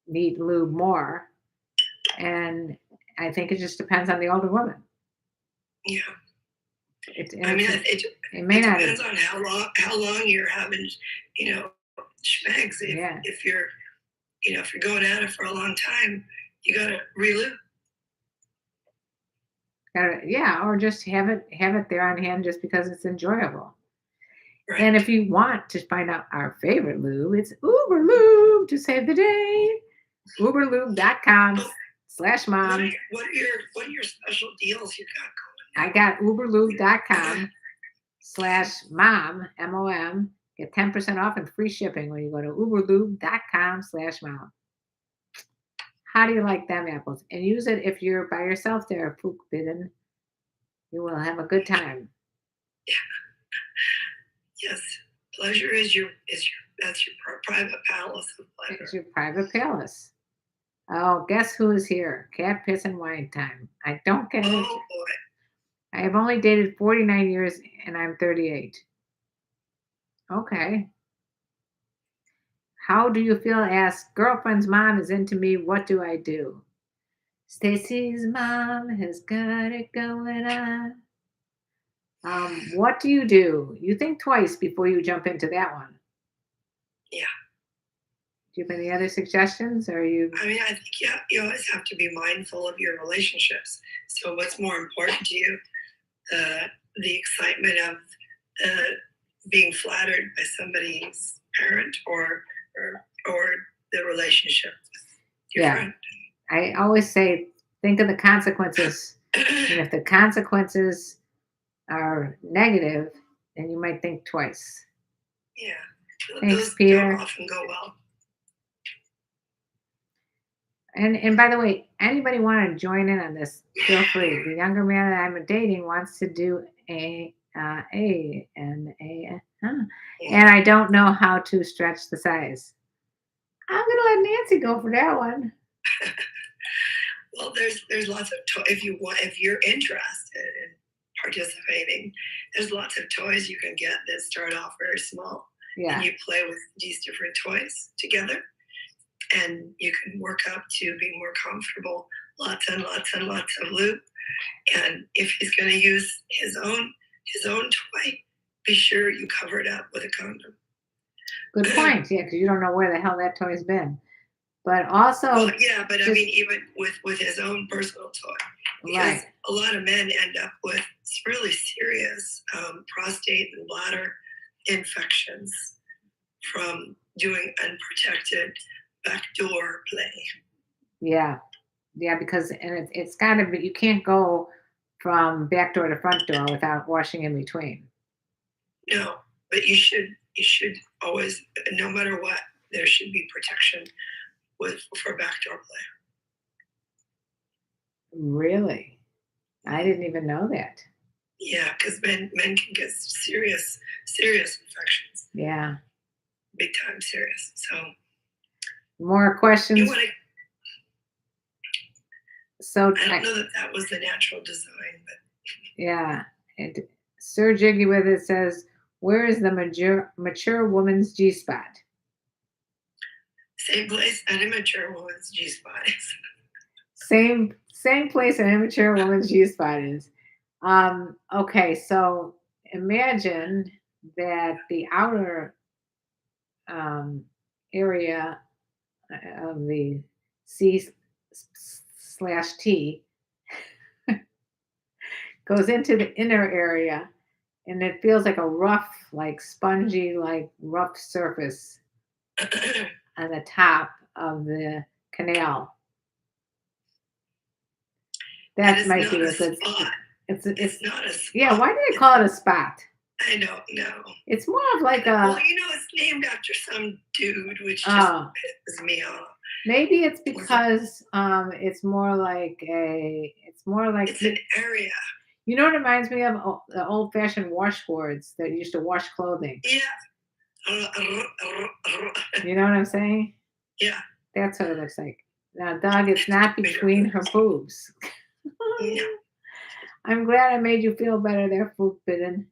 [SPEAKER 2] need lube more, and I think it just depends on the older woman.
[SPEAKER 1] Yeah.
[SPEAKER 2] It may not.
[SPEAKER 1] Depends on how long you're having, schmegs. If you're, if you're going at it for a long time, you gotta re-lube.
[SPEAKER 2] Or just have it there on hand just because it's enjoyable.
[SPEAKER 1] Right.
[SPEAKER 2] And if you want to find out our favorite lube, it's Uber Lube to save the day. Uberlube.com/mom.
[SPEAKER 1] What are your special deals you got going?
[SPEAKER 2] I got Uberlube.com/mom, MOM. Get 10% off and free shipping when you go to Uberlube.com/mom. How do you like them apples? And use it if you're by yourself there, forbidden. You will have a good time.
[SPEAKER 1] Yes, pleasure is your that's your private palace of
[SPEAKER 2] It's
[SPEAKER 1] pleasure.
[SPEAKER 2] your private palace. Oh, guess who is here? Cat, piss, and wine time. I don't get it.
[SPEAKER 1] Oh boy,
[SPEAKER 2] I have only dated 49 years and I'm 38. Okay. How do you feel? Ask girlfriend's mom is into me. What do I do? Stacy's mom has got it going on. What do? You think twice before you jump into that one.
[SPEAKER 1] yeah.
[SPEAKER 2] Do you have any other suggestions? Or you?
[SPEAKER 1] I mean, I think you always have to be mindful of your relationships. So, what's more important to you? The excitement of being flattered by somebody's parent, or the relationship with your
[SPEAKER 2] Yeah.
[SPEAKER 1] friend.
[SPEAKER 2] I always say, think of the consequences. And if the consequences are negative, then you might think twice.
[SPEAKER 1] Yeah,
[SPEAKER 2] Thanks,
[SPEAKER 1] those
[SPEAKER 2] Peter.
[SPEAKER 1] don't often go well.
[SPEAKER 2] And by the way, anybody want to join in on this? Feel free. The younger man that I'm dating wants to do and I don't know how to stretch the size. I'm gonna let Nancy go for that one.
[SPEAKER 1] Well, there's lots of if you're interested in participating, there's lots of toys you can get that start off very small,
[SPEAKER 2] Yeah,
[SPEAKER 1] and you play with these different toys together, and you can work up to being more comfortable. Lots and lots and lots of lube, and if he's going to use his own toy, be sure you cover it up with a condom.
[SPEAKER 2] good point. Yeah, because you don't know where the hell that toy's been. But also,
[SPEAKER 1] Well, yeah, but I
[SPEAKER 2] just-
[SPEAKER 1] mean, even with his own personal toy, because
[SPEAKER 2] right.
[SPEAKER 1] a lot of men end up with really serious prostate and bladder infections from doing unprotected backdoor play.
[SPEAKER 2] Yeah, because it's got to be. You can't go from back door to front door without washing in between.
[SPEAKER 1] No, but you should always, no matter what, there should be protection for backdoor play.
[SPEAKER 2] Really, I didn't even know that.
[SPEAKER 1] Yeah, because men can get serious infections.
[SPEAKER 2] Yeah.
[SPEAKER 1] Big time serious. So
[SPEAKER 2] More questions.
[SPEAKER 1] you want to.
[SPEAKER 2] So
[SPEAKER 1] I don't know that was the natural design, but
[SPEAKER 2] yeah. And Sir Jiggy with it says, "Where is the mature woman's G spot?"
[SPEAKER 1] same place an immature woman's G spot is.
[SPEAKER 2] Same place an immature woman's G spot is. Okay, so imagine that the outer area of the C/T goes into the inner area, and it feels like a rough, like spongy, like rough surface on the top of the canal. That might be a good
[SPEAKER 1] spot. It's not a spot.
[SPEAKER 2] Yeah, why do they call it a spot?
[SPEAKER 1] I don't know.
[SPEAKER 2] It's more of like a.
[SPEAKER 1] Well, it's named after some dude, which just pisses me off.
[SPEAKER 2] Maybe it's because it's more like it's
[SPEAKER 1] an area.
[SPEAKER 2] You know what it reminds me of? The old-fashioned washboards that used to wash clothing.
[SPEAKER 1] Yeah.
[SPEAKER 2] You know what I'm saying?
[SPEAKER 1] Yeah.
[SPEAKER 2] That's what it looks like. Now, Doug, it's not between her boobs.
[SPEAKER 1] No.
[SPEAKER 2] I'm glad I made you feel better there, forbidden.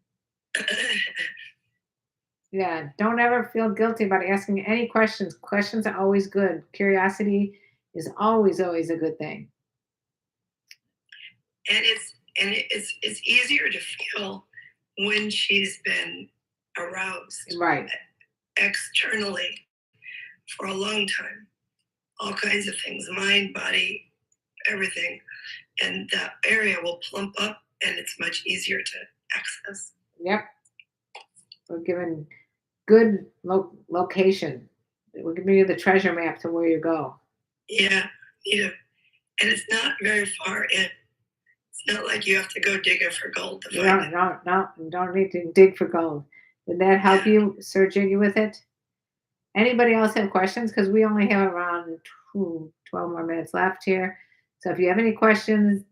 [SPEAKER 2] Yeah, don't ever feel guilty about asking any questions. Questions are always good. Curiosity is always a good thing.
[SPEAKER 1] And it's easier to feel when she's been aroused,
[SPEAKER 2] right,
[SPEAKER 1] externally for a long time. All kinds of things, mind, body, everything, and that area will plump up, and it's much easier to access.
[SPEAKER 2] Yep. We're given good location. We're giving you the treasure map to where you go.
[SPEAKER 1] Yeah, and it's not very far in. It's not like you have to go digging for gold to find it.
[SPEAKER 2] No, you don't need to dig for gold. Did that help you, Sir Jiggy, with it? Anybody else have questions? Because we only have around 12 more minutes left here. So if you have any questions,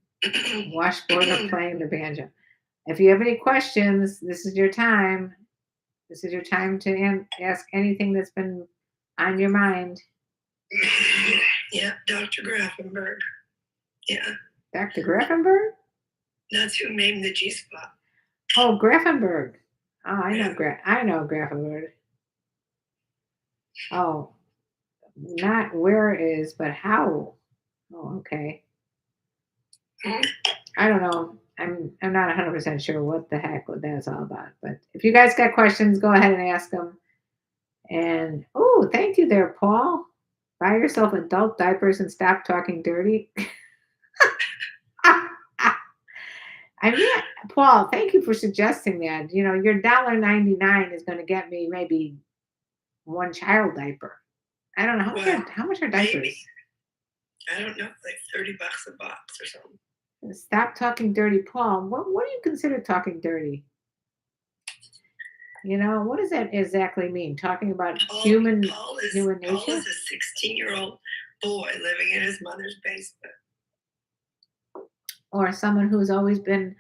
[SPEAKER 2] washboard or playing the banjo. If you have any questions, this is your time. This is your time to ask anything that's been on your mind.
[SPEAKER 1] Yeah, Dr. Grafenberg. Yeah,
[SPEAKER 2] Dr. Grafenberg?
[SPEAKER 1] that's who named the G spot.
[SPEAKER 2] Oh, Grafenberg. Oh, I know
[SPEAKER 1] Yeah.
[SPEAKER 2] I know Grafenberg. Oh, not where is, but how. Oh, okay. I don't know. I'm not 100% sure what the heck that's all about. But if you guys got questions, go ahead and ask them. And oh, thank you there, Paul. Buy yourself adult diapers and stop talking dirty. I mean, Paul, thank you for suggesting that. You know, your $1.99 is going to get me maybe one child diaper. I don't know how much are diapers.
[SPEAKER 1] Maybe. I don't know, like $30 a box or something.
[SPEAKER 2] Stop talking dirty, Paul. What do you consider talking dirty? You know, what does that exactly mean? Talking about human nature?
[SPEAKER 1] Paul is a 16-year-old boy living in his mother's basement.
[SPEAKER 2] Or someone who's always been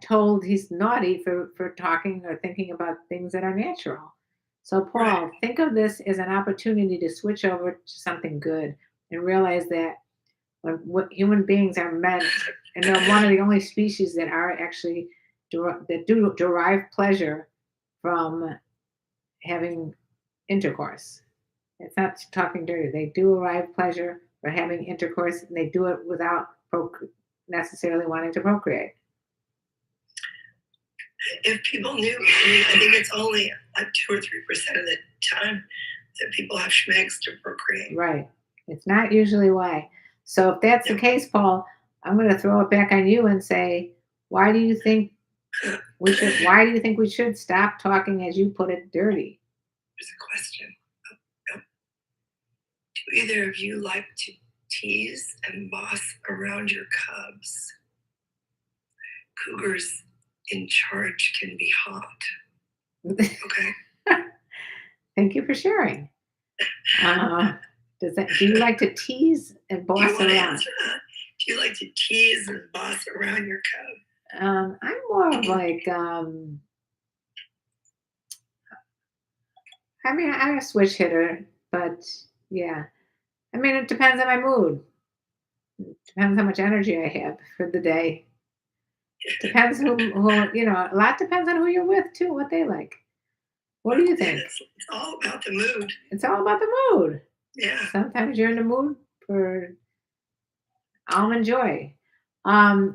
[SPEAKER 2] told he's naughty for talking or thinking about things that are natural. So, Paul, think of this as an opportunity to switch over to something good and realize that what human beings are meant, and they're one of the only species that are actually that do derive pleasure from having intercourse. It's not talking dirty. They do derive pleasure for having intercourse, and they do it without necessarily wanting to procreate.
[SPEAKER 1] If people knew, I think it's only like 2 or 3% of the time that people have schmegs to procreate.
[SPEAKER 2] Right. It's not usually why. So if that's the case, Paul, I'm going to throw it back on you and say, why do you think we should? Why do you think we should stop talking, as you put it, dirty?
[SPEAKER 1] There's a question. Do either of you like to tease and boss around your cubs? Cougars in charge can be hot. Okay.
[SPEAKER 2] Thank you for sharing. Do you like to tease and boss
[SPEAKER 1] Do you want to
[SPEAKER 2] around?
[SPEAKER 1] answer that? Do you like to tease and boss around your cub?
[SPEAKER 2] I'm more of like, I mean, I'm a switch hitter, but yeah. I mean, it depends on my mood. It depends how much energy I have for the day. Depends who you know. A lot depends on who you're with too. What they like. What do you think?
[SPEAKER 1] It's all about the mood.
[SPEAKER 2] It's all about the mood.
[SPEAKER 1] Yeah.
[SPEAKER 2] Sometimes you're in the mood for almond joy.
[SPEAKER 1] Yeah.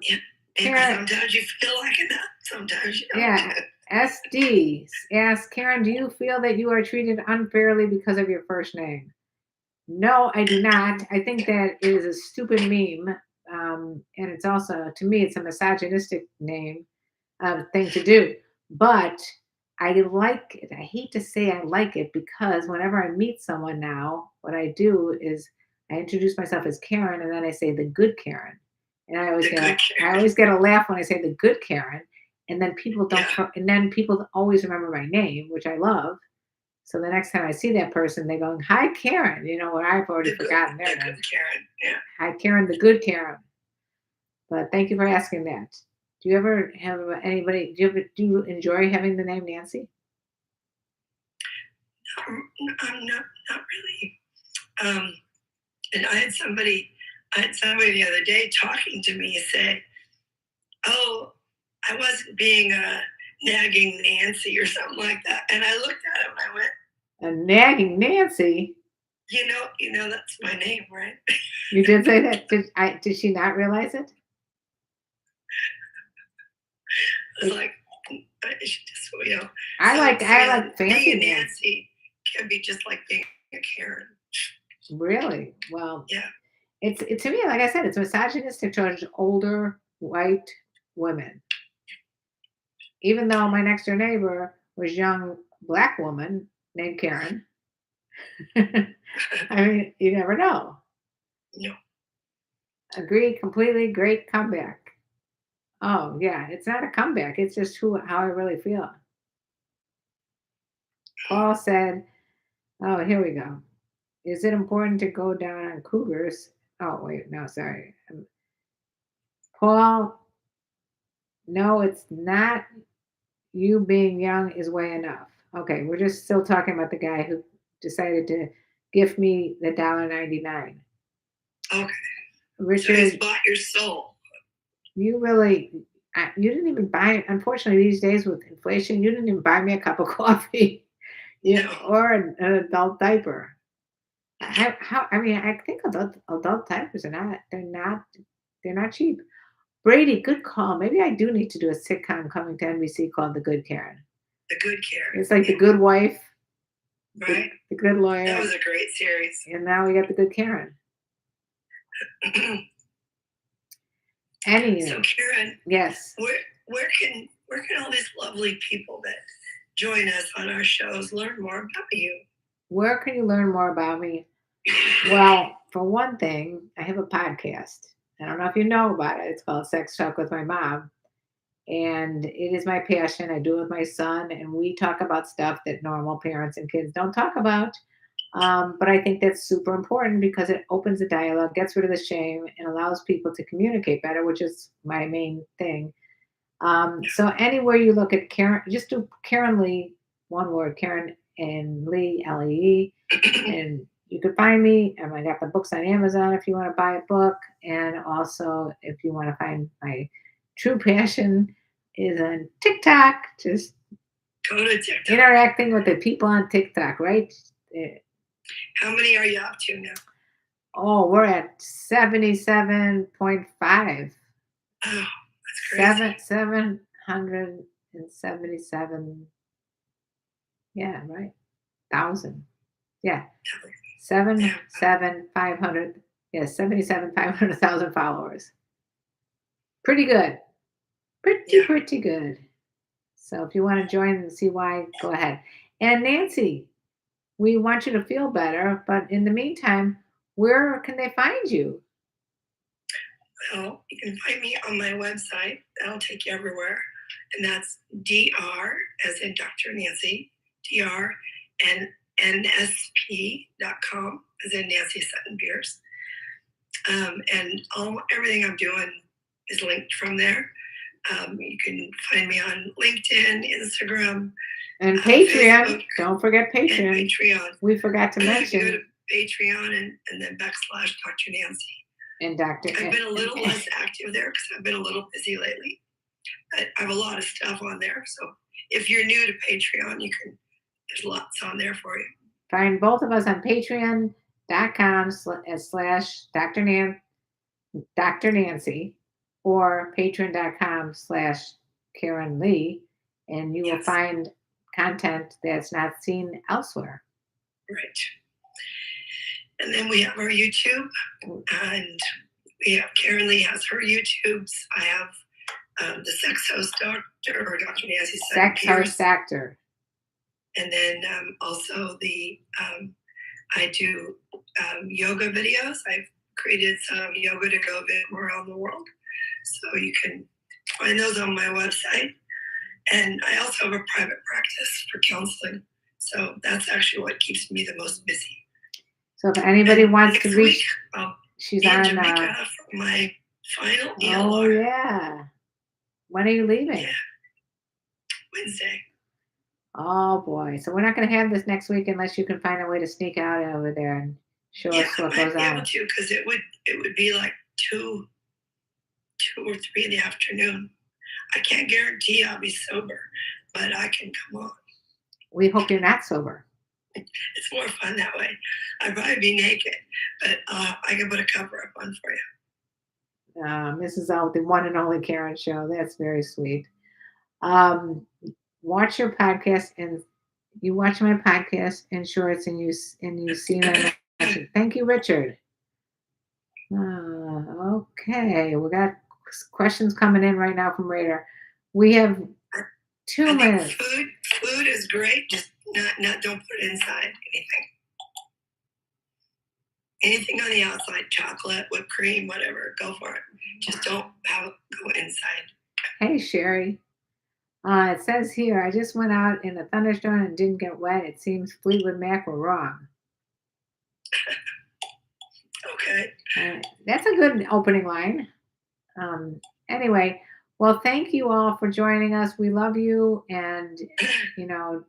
[SPEAKER 2] Karen,
[SPEAKER 1] sometimes you feel like it. Sometimes you don't.
[SPEAKER 2] Yeah. SD asks, Karen, do you feel that you are treated unfairly because of your first name? No, I do not. I think that it is a stupid meme. And it's also, to me, it's a misogynistic thing to do. But I like it. I hate to say I like it because whenever I meet someone now, what I do is I introduce myself as Karen and then I say the good Karen. And I always get a laugh when I say the good Karen. And then people people always remember my name, which I love. So the next time I see that person, they go, "Hi, Karen." You know, where I've already forgotten their name.
[SPEAKER 1] Karen. Yeah.
[SPEAKER 2] Hi, Karen, the good Karen. But thank you for asking that. Do you ever have anybody? Do you enjoy having the name Nancy?
[SPEAKER 1] Not really. And I had somebody the other day talking to me say, "Oh, I wasn't being a nagging Nancy or something like that." And I looked at him and I went,
[SPEAKER 2] "A nagging Nancy?
[SPEAKER 1] You know that's my name, right?"
[SPEAKER 2] You did say that? Did she not realize it?
[SPEAKER 1] I was like, I should just,
[SPEAKER 2] I like fancy
[SPEAKER 1] Nancy can be just like being a Karen.
[SPEAKER 2] Really? Well,
[SPEAKER 1] yeah.
[SPEAKER 2] It's to me, like I said, it's misogynistic towards older white women. Even though my next door neighbor was young black woman named Karen. I mean, you never know.
[SPEAKER 1] No.
[SPEAKER 2] Agree completely. Great comeback. Oh yeah, it's not a comeback. It's just how I really feel. Paul said, "Oh, here we go. Is it important to go down on cougars? Oh, wait, no, sorry. Paul, no, it's not. You being young is way enough. Okay, we're just still talking about the guy who decided to gift me the $1.99.
[SPEAKER 1] Okay. So he's
[SPEAKER 2] Richard,
[SPEAKER 1] bought your soul.
[SPEAKER 2] you really, you didn't even buy, unfortunately, these days with inflation, you didn't even buy me a cup of coffee
[SPEAKER 1] No.
[SPEAKER 2] or an adult diaper. I mean, I think adult diapers they're not cheap. Brady, good call. Maybe I do need to do a sitcom coming to NBC called The Good Karen.
[SPEAKER 1] The Good Karen.
[SPEAKER 2] It's like The Good Wife,
[SPEAKER 1] Right?
[SPEAKER 2] the Good Lawyer,
[SPEAKER 1] That was a great series.
[SPEAKER 2] and now we got The Good Karen. Anyway,
[SPEAKER 1] So Karen,
[SPEAKER 2] yes.
[SPEAKER 1] where can all these lovely people that join us on our shows learn more about you?
[SPEAKER 2] Where can you learn more about me? Well, for one thing, I have a podcast. I don't know if you know about it. It's called Sex Talk with My Mom. And it is my passion. I do it with my son, and we talk about stuff that normal parents and kids don't talk about. But I think that's super important because it opens the dialogue, gets rid of the shame, and allows people to communicate better, which is my main thing. So anywhere you look at Karen, just do KarenLee, one word, Karen and Lee, Lee, and you can find me. And I got the books on Amazon if you want to buy a book, and also if you want to find my true passion is on TikTok, just
[SPEAKER 1] Go to TikTok.
[SPEAKER 2] interacting with the people on TikTok, right?
[SPEAKER 1] How many are you up to now?
[SPEAKER 2] Oh, we're at 77.5.
[SPEAKER 1] Oh, that's crazy.
[SPEAKER 2] 777. Yeah, right. 1,000. Yeah. 500. Yeah, 500,000 followers. Pretty good. Pretty good. So if you want to join and see why, go ahead. And Nancy, we want you to feel better, but in the meantime, where can they find you?
[SPEAKER 1] Well, you can find me on my website. That'll take you everywhere. And that's DR, as in Dr. Nancy, DR, and NSP.com, as in Nancy Sutton Pierce. And everything I'm doing is linked from there. You can find me on LinkedIn, Instagram,
[SPEAKER 2] and Patreon.
[SPEAKER 1] Facebook,
[SPEAKER 2] don't forget Patreon.
[SPEAKER 1] and Patreon.
[SPEAKER 2] We forgot to
[SPEAKER 1] You
[SPEAKER 2] mention.
[SPEAKER 1] go to Patreon and then / Dr. Nancy.
[SPEAKER 2] And Dr.
[SPEAKER 1] I've been a little less active there because I've been a little busy lately. But I have a lot of stuff on there. So if you're new to Patreon, there's lots on there for you.
[SPEAKER 2] Find both of us on patreon.com/Dr. Nancy or patreon.com/KarenLee, and you will find content that's not seen elsewhere.
[SPEAKER 1] Right. And then we have our YouTube, and we have KarenLee has her YouTubes. I have the Sex Host Doctor, or Dr. Nancy Sutton
[SPEAKER 2] Sex Host Doctor.
[SPEAKER 1] And then also I do yoga videos. I've created some yoga to go around the world. So you can find those on my website. And I also have a private practice for counseling. So that's actually what keeps me the most busy.
[SPEAKER 2] So if anybody wants to reach,
[SPEAKER 1] she's on Jamaica for my final ELR.
[SPEAKER 2] Oh, yeah. When are you leaving?
[SPEAKER 1] Yeah. Wednesday.
[SPEAKER 2] Oh, boy. So we're not going to have this next week unless you can find a way to sneak out over there and show us what goes on.
[SPEAKER 1] Yeah, I might be able to, because it would be like 2 or 3 in the afternoon. I can't guarantee I'll be sober, but I can come on.
[SPEAKER 2] We hope you're not sober.
[SPEAKER 1] It's more fun that way. I'd probably be naked, but I can put a cover up on for you.
[SPEAKER 2] Mrs. L, the one and only Karen show. That's very sweet. Watch your podcast, and you watch my podcast in shorts, and you see my message. Thank you, Richard. Okay, we got questions coming in right now from Raider. We have 2 minutes.
[SPEAKER 1] Food is great. Just not don't put it inside anything on the outside, chocolate, whipped cream, whatever, go for it. Just don't have it go inside.
[SPEAKER 2] Hey, Sherry. It says here, I just went out in a thunderstorm and didn't get wet. It seems Fleetwood Mac were wrong.
[SPEAKER 1] Okay.
[SPEAKER 2] That's a good opening line. Anyway, well, thank you all for joining us. We love you, and you know,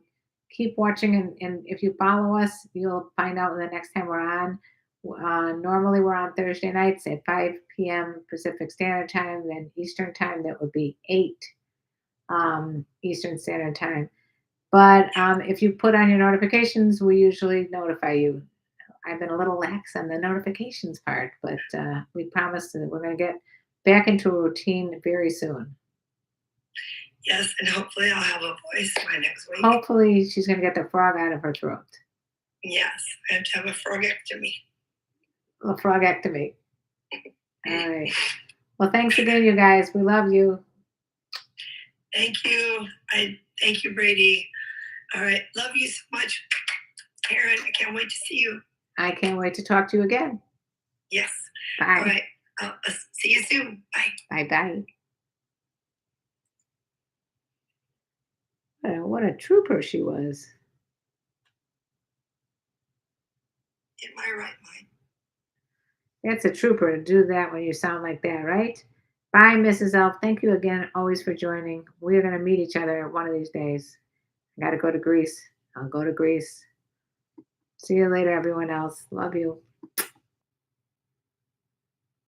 [SPEAKER 2] keep watching. And if you follow us, you'll find out the next time we're on. Normally, we're on Thursday nights at 5 p.m. Pacific Standard Time. Then Eastern Time, that would be 8 Eastern Standard Time. But if you put on your notifications, we usually notify you. I've been a little lax on the notifications part, but we promise that we're going to get back into a routine very soon.
[SPEAKER 1] Yes, and hopefully I'll have a voice by next week.
[SPEAKER 2] Hopefully, she's going to get the frog out of her throat.
[SPEAKER 1] Yes, I have to have a frogectomy.
[SPEAKER 2] A frogectomy. All right. Well, thanks again, you guys. We love you.
[SPEAKER 1] Thank you. Thank you, Brady. All right. Love you so much, Karen. I can't wait to see you.
[SPEAKER 2] I can't wait to talk to you again.
[SPEAKER 1] Yes.
[SPEAKER 2] Bye.
[SPEAKER 1] All right. I'll see you soon. Bye.
[SPEAKER 2] Bye. What a trooper she was.
[SPEAKER 1] In my right mind.
[SPEAKER 2] That's a trooper to do that when you sound like that, right? Bye, Mrs. Elf. Thank you again, always, for joining. We're going to meet each other one of these days. I got to go to Greece. I'll go to Greece. See you later, everyone else. Love you.